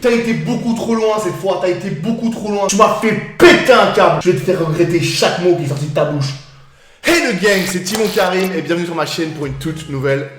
T'as été beaucoup trop loin cette fois, t'as été beaucoup trop loin. Tu m'as fait péter un câble. Je vais te faire regretter chaque mot qui est sorti de ta bouche. Hey le gang, c'est Timon Karim et bienvenue sur ma chaîne pour une toute nouvelle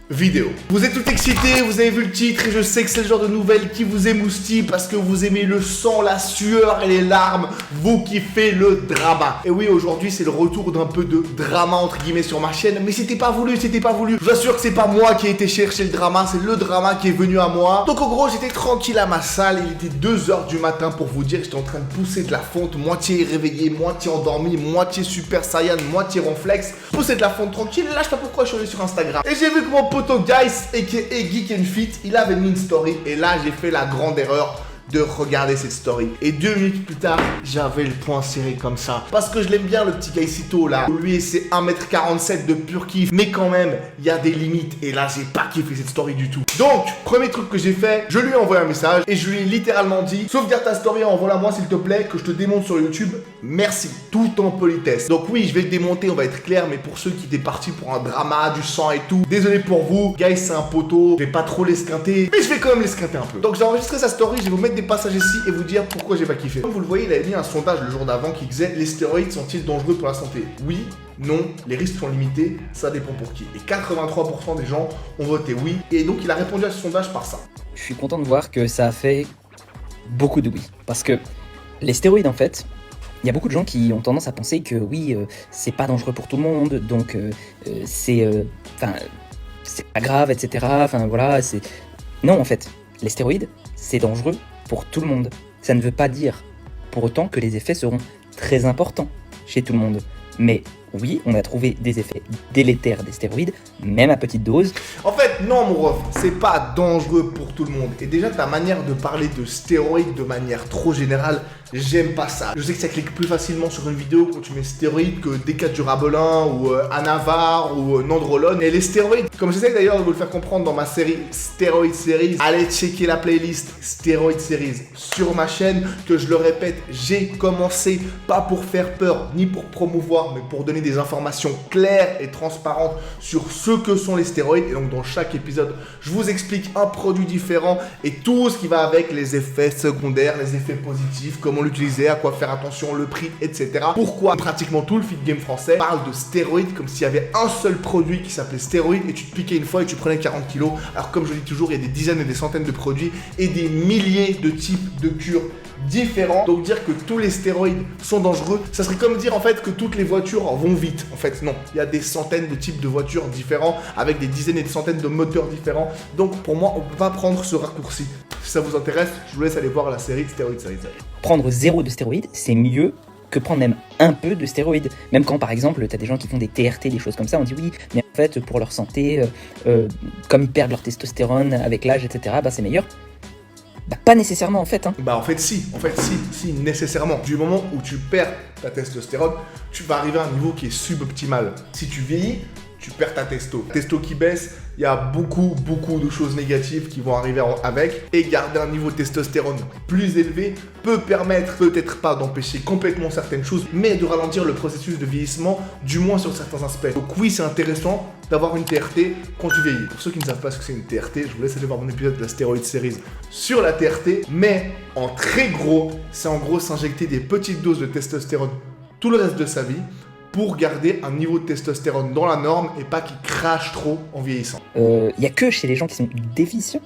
vidéo. Vous êtes tout excités, vous avez vu le titre et je sais que c'est le genre de nouvelle qui vous émoustille parce que vous aimez le sang, la sueur et les larmes, vous kiffez le drama. Et oui, aujourd'hui c'est le retour d'un peu de drama entre guillemets sur ma chaîne, mais c'était pas voulu, c'était pas voulu. Je vous assure que c'est pas moi qui ai été chercher le drama, c'est le drama qui est venu à moi. Donc en gros j'étais tranquille à ma salle, il était 2h du matin pour vous dire, j'étais en train de pousser de la fonte, moitié réveillé, moitié endormi, moitié super saiyan, moitié ronflex, pousser de la fonte tranquille, et là je sais pas pourquoi je suis allé sur Instagram. Et j'ai vu que mon poteau Guys et Geek and Fit, il avait mis une story et là j'ai fait la grande erreur de regarder cette story. Et 2 minutes plus tard, j'avais le poing serré comme ça. Parce que je l'aime bien le petit Gaïcito là. Lui c'est 1m47 de pur kiff. Mais quand même, il y a des limites. Et là, j'ai pas kiffé cette story du tout. Donc, premier truc que j'ai fait, je lui ai envoyé un message et je lui ai littéralement dit: sauvegarde ta story, envoie-la moi s'il te plaît, que je te démonte sur YouTube. Merci. Tout en politesse. Donc oui, je vais le démonter, on va être clair. Mais pour ceux qui étaient partis pour un drama, du sang et tout, désolé pour vous. Guys, c'est un poteau. Je vais pas trop l'esquinter. Mais je vais quand même l'esquinter un peu. Donc j'ai enregistré sa story, je vais vous mettre des passages ici et vous dire pourquoi j'ai pas kiffé. Comme vous le voyez, il avait mis un sondage le jour d'avant qui disait: les stéroïdes sont-ils dangereux pour la santé? Oui, non, les risques sont limités, ça dépend pour qui. Et 83% des gens ont voté oui. Et donc il a répondu à ce sondage par ça. Je suis content de voir que ça a fait beaucoup de oui. Parce que les stéroïdes, en fait, il y a beaucoup de gens qui ont tendance à penser que oui, c'est pas dangereux pour tout le monde, donc c'est pas grave, etc. Enfin voilà, c'est... Non, en fait, les stéroïdes, c'est dangereux pour tout le monde. Ça ne veut pas dire pour autant que les effets seront très importants chez tout le monde. Mais oui, on a trouvé des effets délétères des stéroïdes, même à petite dose. En fait, non mon ref, c'est pas dangereux pour tout le monde. Et déjà, ta manière de parler de stéroïdes de manière trop générale, j'aime pas ça. Je sais que ça clique plus facilement sur une vidéo quand tu mets stéroïdes que Décadurabolin ou Anavar ou Nandrolone. Et les stéroïdes, comme j'essaie d'ailleurs de vous le faire comprendre dans ma série Steroid Series, allez checker la playlist Steroid Series sur ma chaîne. Que je le répète, j'ai commencé pas pour faire peur ni pour promouvoir, mais pour donner des informations claires et transparentes sur ce que sont les stéroïdes. Et donc dans chaque épisode, je vous explique un produit différent et tout ce qui va avec, les effets secondaires, les effets positifs, comment l'utiliser, à quoi faire attention, le prix, etc. Pourquoi pratiquement tout le feed game français parle de stéroïdes comme s'il y avait un seul produit qui s'appelait stéroïdes et tu te piquais une fois et tu prenais 40 kilos. Alors comme je dis toujours, il y a des dizaines et des centaines de produits et des milliers de types de cures différents. Donc dire que tous les stéroïdes sont dangereux, ça serait comme dire en fait que toutes les voitures vont vite. En fait non, il y a des centaines de types de voitures différents avec des dizaines et des centaines de moteurs différents. Donc pour moi, on peut pas prendre ce raccourci. Si ça vous intéresse, je vous laisse aller voir la série Steroid Series. Prendre 0 de stéroïdes, c'est mieux que prendre même un peu de stéroïdes. Même quand par exemple, tu as des gens qui font des TRT, des choses comme ça, on dit oui, mais en fait pour leur santé, comme ils perdent leur testostérone avec l'âge, etc., bah c'est meilleur. Bah pas nécessairement en fait. Bah en fait si, nécessairement. Du moment où tu perds ta testostérone, tu vas arriver à un niveau qui est suboptimal. Si tu vieillis, tu perds ta testo. Testo qui baisse, il y a beaucoup de choses négatives qui vont arriver avec. Et garder un niveau de testostérone plus élevé peut permettre, peut-être pas d'empêcher complètement certaines choses, mais de ralentir le processus de vieillissement, du moins sur certains aspects. Donc oui, c'est intéressant d'avoir une TRT quand tu vieillis. Pour ceux qui ne savent pas ce que c'est une TRT, je vous laisse aller voir mon épisode de la Steroid Series sur la TRT. Mais en très gros, c'est en gros s'injecter des petites doses de testostérone tout le reste de sa vie pour garder un niveau de testostérone dans la norme et pas qu'il crache trop en vieillissant. Il n'y a que chez les gens qui sont déficients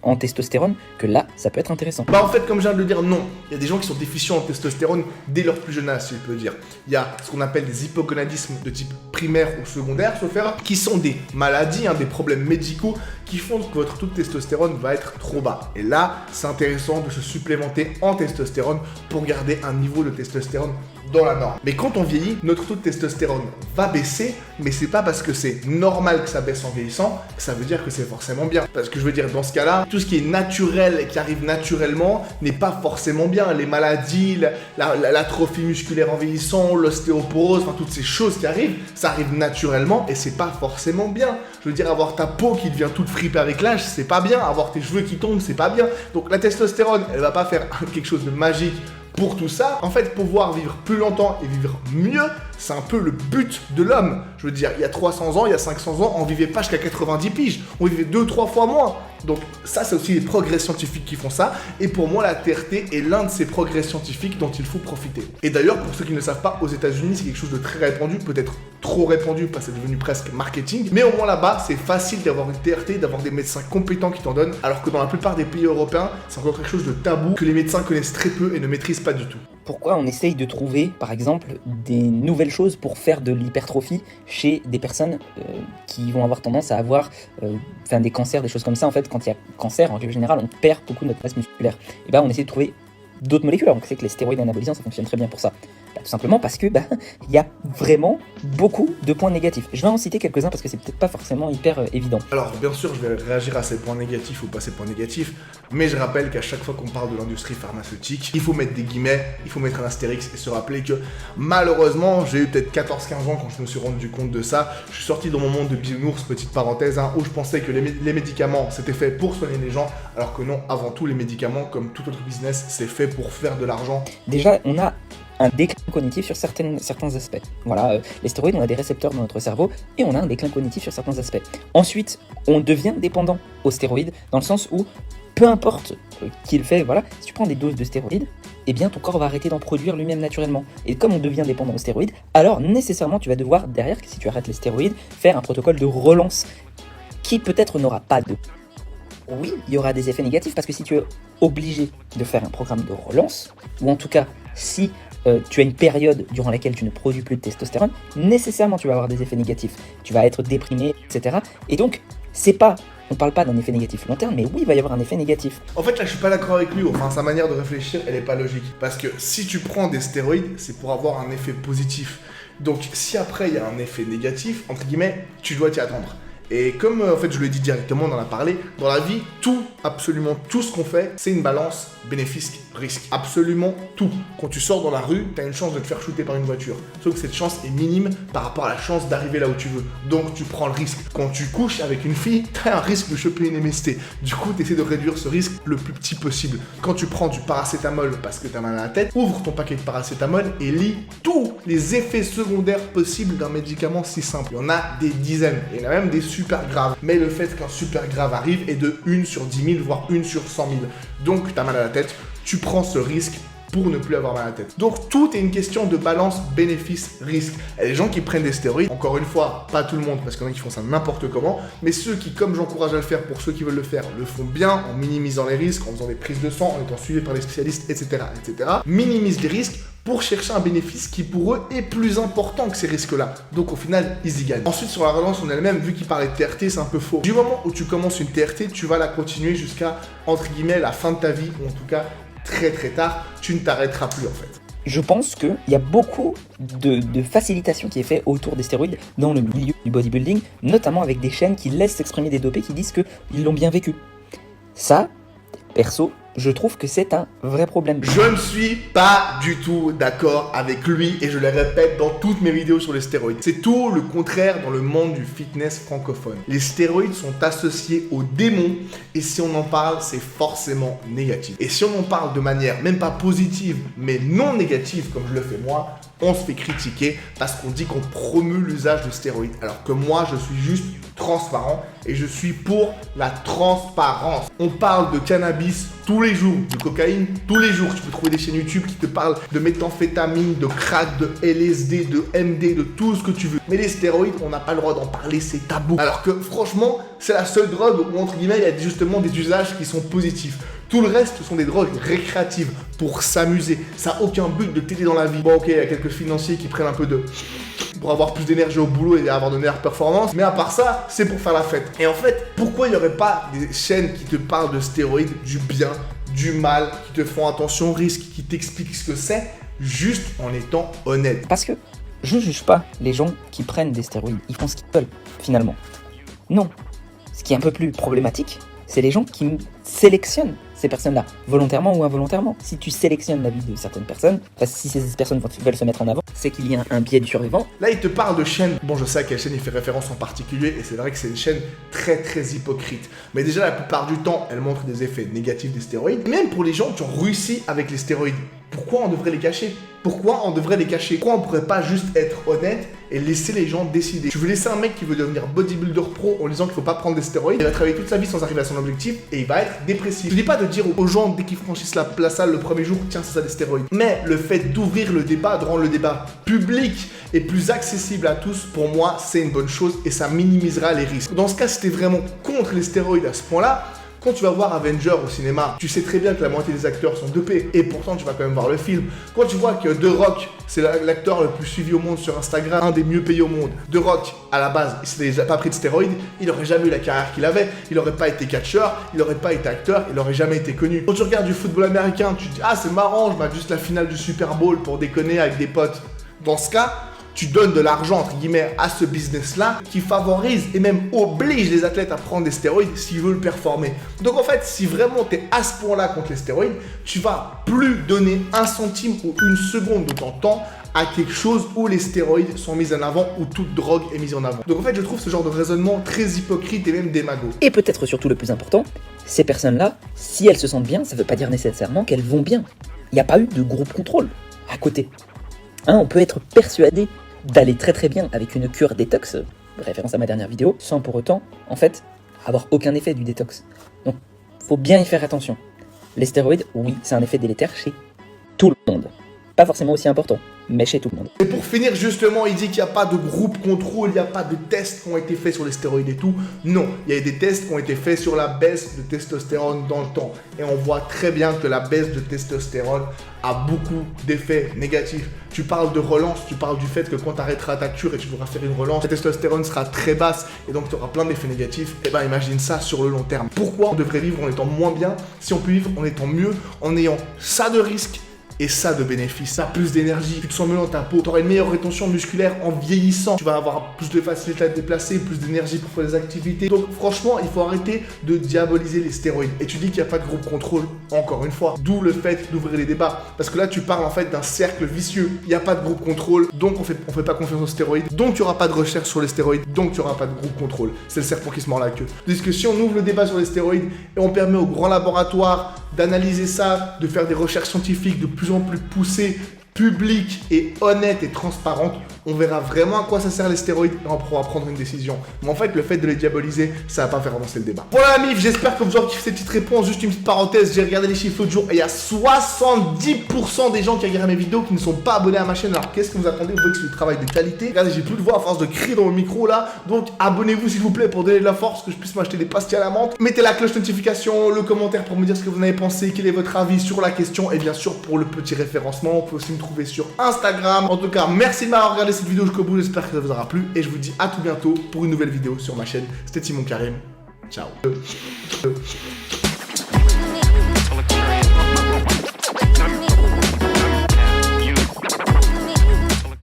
en testostérone que là, ça peut être intéressant. Bah en fait, comme je viens de le dire, non. Il y a des gens qui sont déficients en testostérone dès leur plus jeune âge, si je peux dire. Il y a ce qu'on appelle des hypogonadismes de type primaire ou secondaire, sauf erreur, qui sont des maladies, des problèmes médicaux qui font que votre taux de testostérone va être trop bas. Et là, c'est intéressant de se supplémenter en testostérone pour garder un niveau de testostérone dans la norme. Mais quand on vieillit, notre taux de testostérone va baisser, mais c'est pas parce que c'est normal que ça baisse en vieillissant que ça veut dire que c'est forcément bien. Parce que je veux dire, dans ce cas-là, tout ce qui est naturel et qui arrive naturellement n'est pas forcément bien. Les maladies, l'atrophie musculaire en vieillissant, l'ostéoporose, enfin toutes ces choses qui arrivent, ça arrive naturellement et c'est pas forcément bien. Je veux dire, avoir ta peau qui devient toute fripée avec l'âge, c'est pas bien. Avoir tes cheveux qui tombent, c'est pas bien. Donc la testostérone, elle va pas faire quelque chose de magique pour tout ça. En fait, pouvoir vivre plus longtemps et vivre mieux, c'est un peu le but de l'homme. Je veux dire, il y a 300 ans, il y a 500 ans, on vivait pas jusqu'à 90 piges. On vivait 2-3 fois moins. Donc ça, c'est aussi les progrès scientifiques qui font ça. Et pour moi, la TRT est l'un de ces progrès scientifiques dont il faut profiter. Et d'ailleurs, pour ceux qui ne le savent pas, aux États-Unis, c'est quelque chose de très répandu, peut-être trop répandu parce que c'est devenu presque marketing. Mais au moins là-bas, c'est facile d'avoir une TRT, d'avoir des médecins compétents qui t'en donnent. Alors que dans la plupart des pays européens, c'est encore quelque chose de tabou que les médecins connaissent très peu et ne maîtrisent pas du tout. Pourquoi on essaye de trouver, par exemple, des nouvelles choses pour faire de l'hypertrophie chez des personnes qui vont avoir tendance à avoir des cancers, des choses comme ça. En fait, quand il y a cancer, en règle générale, on perd beaucoup de notre masse musculaire. Et ben, on essaie de trouver d'autres molécules. Alors, on sait que les stéroïdes anabolisants, ça fonctionne très bien pour ça. Tout simplement parce que il y a vraiment beaucoup de points négatifs. Je vais en citer quelques-uns parce que c'est peut-être pas forcément hyper évident. Alors bien sûr je vais réagir à ces points négatifs ou pas ces points négatifs, mais je rappelle qu'à chaque fois qu'on parle de l'industrie pharmaceutique, il faut mettre des guillemets, il faut mettre un astérix et se rappeler que malheureusement, j'ai eu peut-être 14-15 ans quand je me suis rendu compte de ça. Je suis sorti dans mon monde de bisounours, petite parenthèse, où je pensais que les médicaments c'était fait pour soigner les gens, alors que non, avant tout les médicaments, comme tout autre business, c'est fait pour faire de l'argent. Déjà, on a un déclin cognitif sur certains aspects. Voilà, les stéroïdes, on a des récepteurs dans notre cerveau et on a un déclin cognitif sur certains aspects. Ensuite, on devient dépendant aux stéroïdes dans le sens où, peu importe qui le fait, voilà, si tu prends des doses de stéroïdes, eh bien ton corps va arrêter d'en produire lui-même naturellement. Et comme on devient dépendant aux stéroïdes, alors nécessairement tu vas devoir, derrière, si tu arrêtes les stéroïdes, faire un protocole de relance qui peut-être n'aura pas de... Oui, il y aura des effets négatifs parce que si tu es obligé de faire un programme de relance, ou en tout cas si tu as une période durant laquelle tu ne produis plus de testostérone, nécessairement tu vas avoir des effets négatifs. Tu vas être déprimé, etc. Et donc, on parle pas d'un effet négatif long terme, mais oui, il va y avoir un effet négatif. En fait, là, je suis pas d'accord avec lui. Enfin, sa manière de réfléchir, elle est pas logique. Parce que si tu prends des stéroïdes, c'est pour avoir un effet positif. Donc, si après, il y a un effet négatif, entre guillemets, tu dois t'y attendre. Et comme en fait je le dis directement, on en a parlé, dans la vie, absolument tout ce qu'on fait, c'est une balance bénéfice-risque. Absolument tout. Quand tu sors dans la rue, tu as une chance de te faire shooter par une voiture. Sauf que cette chance est minime par rapport à la chance d'arriver là où tu veux. Donc tu prends le risque. Quand tu couches avec une fille, tu as un risque de choper une MST. Du coup, tu essaies de réduire ce risque le plus petit possible. Quand tu prends du paracétamol parce que tu as mal à la tête, ouvre ton paquet de paracétamol et lis tous les effets secondaires possibles d'un médicament si simple. Il y en a des dizaines. Il y en a même des super grave. Mais le fait qu'un super grave arrive est de 1 sur 10 000, voire 1 sur 100 000. Donc, tu as mal à la tête, tu prends ce risque pour ne plus avoir mal à la tête. Donc, tout est une question de balance bénéfice-risque. Et les gens qui prennent des stéroïdes, encore une fois, pas tout le monde, parce qu'il y en a qui font ça n'importe comment, mais ceux qui, comme j'encourage à le faire, pour ceux qui veulent le faire, le font bien, en minimisant les risques, en faisant des prises de sang, en étant suivis par les spécialistes, etc., minimisent les risques pour chercher un bénéfice qui pour eux est plus important que ces risques-là. Donc au final, ils y gagnent. Ensuite, sur la relance en elle-même, vu qu'il parlait de TRT, c'est un peu faux. Du moment où tu commences une TRT, tu vas la continuer jusqu'à, entre guillemets, la fin de ta vie, ou en tout cas, très très tard, tu ne t'arrêteras plus en fait. Je pense qu'il y a beaucoup de facilitation qui est fait autour des stéroïdes dans le milieu du bodybuilding, notamment avec des chaînes qui laissent s'exprimer des dopés qui disent qu'ils l'ont bien vécu. Ça, perso, je trouve que c'est un vrai problème. Je ne suis pas du tout d'accord avec lui et je le répète dans toutes mes vidéos sur les stéroïdes. C'est tout le contraire dans le monde du fitness francophone. Les stéroïdes sont associés aux démons et si on en parle, c'est forcément négatif. Et si on en parle de manière même pas positive, mais non négative comme je le fais moi, on se fait critiquer parce qu'on dit qu'on promeut l'usage de stéroïdes. Alors que moi, je suis juste transparent et je suis pour la transparence. On parle de cannabis tous les jours, de cocaïne tous les jours. Tu peux trouver des chaînes YouTube qui te parlent de méthamphétamine, de crack, de LSD, de MD, de tout ce que tu veux. Mais les stéroïdes, on n'a pas le droit d'en parler, c'est tabou. Alors que franchement, c'est la seule drogue où entre guillemets, il y a justement des usages qui sont positifs. Tout le reste, ce sont des drogues récréatives pour s'amuser. Ça n'a aucun but de t'aider dans la vie. Bon, ok, il y a quelques financiers qui prennent un peu de... pour avoir plus d'énergie au boulot et avoir de meilleures performances. Mais à part ça, c'est pour faire la fête. Et en fait, pourquoi il n'y aurait pas des chaînes qui te parlent de stéroïdes, du bien, du mal, qui te font attention au risque, qui t'expliquent ce que c'est, juste en étant honnête? Parce que je ne juge pas les gens qui prennent des stéroïdes. Ils font ce qu'ils veulent, finalement. Non. Ce qui est un peu plus problématique, c'est les gens qui sélectionnent ces personnes-là, volontairement ou involontairement. Si tu sélectionnes la vie de certaines personnes, si ces personnes veulent se mettre en avant, c'est qu'il y a un biais du survivant. Là, il te parle de chaînes. Bon, je sais à quelle chaîne il fait référence en particulier, et c'est vrai que c'est une chaîne très très hypocrite. Mais déjà, la plupart du temps, elle montre des effets négatifs des stéroïdes. Et même pour les gens qui ont réussi avec les stéroïdes, Pourquoi on devrait les cacher? Pourquoi on devrait les cacher? Pourquoi on pourrait pas juste être honnête et laisser les gens décider? Tu veux laisser un mec qui veut devenir bodybuilder pro en disant qu'il faut pas prendre des stéroïdes, il va travailler toute sa vie sans arriver à son objectif et il va être dépressif. Je dis pas de dire aux gens dès qu'ils franchissent la salle le premier jour, tiens, c'est ça des stéroïdes. Mais le fait d'ouvrir le débat, de rendre le débat public et plus accessible à tous, pour moi, c'est une bonne chose et ça minimisera les risques. Dans ce cas, si t'es vraiment contre les stéroïdes à ce point-là, quand tu vas voir Avengers au cinéma, tu sais très bien que la moitié des acteurs sont dopés et pourtant tu vas quand même voir le film. Quand tu vois que The Rock, c'est l'acteur le plus suivi au monde sur Instagram, un des mieux payés au monde. The Rock, à la base, il s'était pas pris de stéroïdes, il aurait jamais eu la carrière qu'il avait, il aurait pas été catcheur, il aurait pas été acteur, il aurait jamais été connu. Quand tu regardes du football américain, tu te dis ah c'est marrant, je mate juste la finale du Super Bowl pour déconner avec des potes. Dans ce cas, tu donnes de l'argent, entre guillemets, à ce business-là qui favorise et même oblige les athlètes à prendre des stéroïdes s'ils veulent performer. Donc en fait, si vraiment tu es à ce point-là contre les stéroïdes, tu vas plus donner un centime ou une seconde de ton temps à quelque chose où les stéroïdes sont mis en avant, où toute drogue est mise en avant. Donc en fait, je trouve ce genre de raisonnement très hypocrite et même démago. Et peut-être surtout le plus important, ces personnes-là, si elles se sentent bien, ça ne veut pas dire nécessairement qu'elles vont bien. Il n'y a pas eu de groupe contrôle à côté. On peut être persuadé d'aller très très bien avec une cure détox, référence à ma dernière vidéo, sans pour autant, en fait, avoir aucun effet du détox. Donc, faut bien y faire attention. Les stéroïdes, oui, c'est un effet délétère chez tout le monde. Pas forcément aussi important, mais chez tout le monde. Et pour finir, justement, il dit qu'il n'y a pas de groupe contrôle, il n'y a pas de tests qui ont été faits sur les stéroïdes et tout. Non, il y a des tests qui ont été faits sur la baisse de testostérone dans le temps. Et on voit très bien que la baisse de testostérone a beaucoup d'effets négatifs. Tu parles de relance, tu parles du fait que quand tu arrêteras ta cure et tu voudras faire une relance, ta testostérone sera très basse et donc tu auras plein d'effets négatifs. Et ben imagine ça sur le long terme. Pourquoi on devrait vivre en étant moins bien si on peut vivre en étant mieux, en ayant ça de risque et ça de bénéfices, ça plus d'énergie, tu te sens mieux dans ta peau, tu auras une meilleure rétention musculaire en vieillissant, tu vas avoir plus de facilité à te déplacer, plus d'énergie pour faire des activités. Donc franchement, il faut arrêter de diaboliser les stéroïdes. Et tu dis qu'il n'y a pas de groupe contrôle, encore une fois, d'où le fait d'ouvrir les débats. Parce que là, tu parles en fait d'un cercle vicieux. Il n'y a pas de groupe contrôle, donc on fait pas confiance aux stéroïdes, donc il n'y aura pas de recherche sur les stéroïdes, donc il n'y aura pas de groupe contrôle. C'est le serpent qui se mord la queue. Tandis que si on ouvre le débat sur les stéroïdes et on permet aux grands laboratoires d'analyser ça, de faire des recherches scientifiques de plus en plus poussées, publiques et honnêtes et transparentes, on verra vraiment à quoi ça sert les stéroïdes et on pourra prendre une décision. Mais en fait, le fait de les diaboliser, ça va pas faire avancer le débat. Voilà la mif, j'espère que vous aurez kiffé cette petite réponse. Juste une petite parenthèse, j'ai regardé les chiffres l'autre jour et il y a 70% des gens qui regardent mes vidéos qui ne sont pas abonnés à ma chaîne. Alors qu'est-ce que vous attendez? Vous voyez que c'est du travail de qualité. Regardez, j'ai plus de voix à force de crier dans le micro là. Donc abonnez-vous s'il vous plaît pour donner de la force, que je puisse m'acheter des pastilles à la menthe. Mettez la cloche de notification, le commentaire pour me dire ce que vous en avez pensé, quel est votre avis sur la question et bien sûr pour le petit référencement, on peut aussi me trouver sur Instagram. En tout cas, merci de m'avoir regardé cette vidéo jusqu'au bout. J'espère que ça vous aura plu et je vous dis à tout bientôt pour une nouvelle vidéo sur ma chaîne. C'était Timon Karim. Ciao.